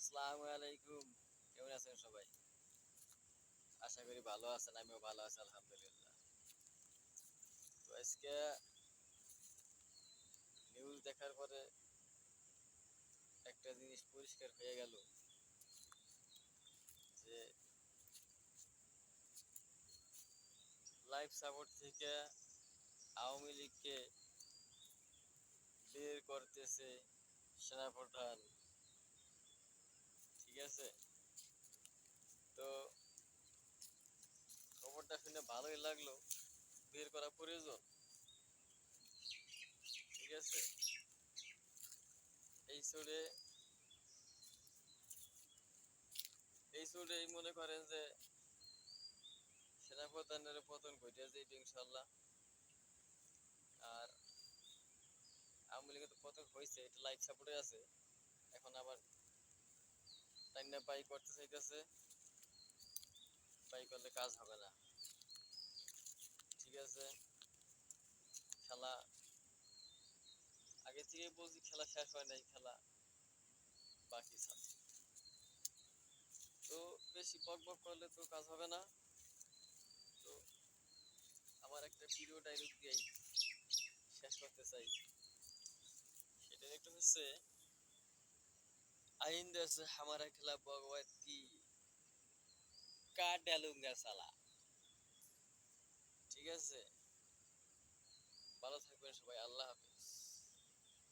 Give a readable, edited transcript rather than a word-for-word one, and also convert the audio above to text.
আসসালামু আলাইকুম। কেমন আছেন সবাই? আশা করি ভালো আছেন। আমিও ভালো আছি আলহামদুলিল্লাহ। তো আজকে নিউজ দেখার পরে একটা জিনিস পরিষ্কার হয়ে গেল যে লাইফ সাপোর্ট থেকে আওয়ামী লীগকে বের করতেছে সেনাপ্রধান। ঠিক আছে? তো খবরটা শুনে ভালোই লাগলো। বের করা প্রয়োজন। ঠিক আছে? এই সুরে এই মনে করেন যে সেনাপ্রধানের পতন ঘটে যাবে ইনশাল্লাহ। আর আওয়ামী লীগের তো পতন হয়েছে, এটা লাইফ সাপোর্টে আছে। এখন আবার টাইনা বাই করতে চাইতেছে, বাই করলে কাজ হবে না। ঠিক আছে, খেলা আগে থেকেই বলছি, খেলা শেষ হয় নাই, খেলা বাকি আছে। তো বেশি বক বক করলে তো কাজ হবে না। তো আমার একটা প্রিয় ডায়লগ দিয়েই শেষ করতে চাই। সেটা একটু হচ্ছে, आइंदे से हमारा खिलाफ बगावत की काट डालूंगा साला। ঠিক আছে, ভালো থাকবেন সবাই, আল্লাহ হাফেজ।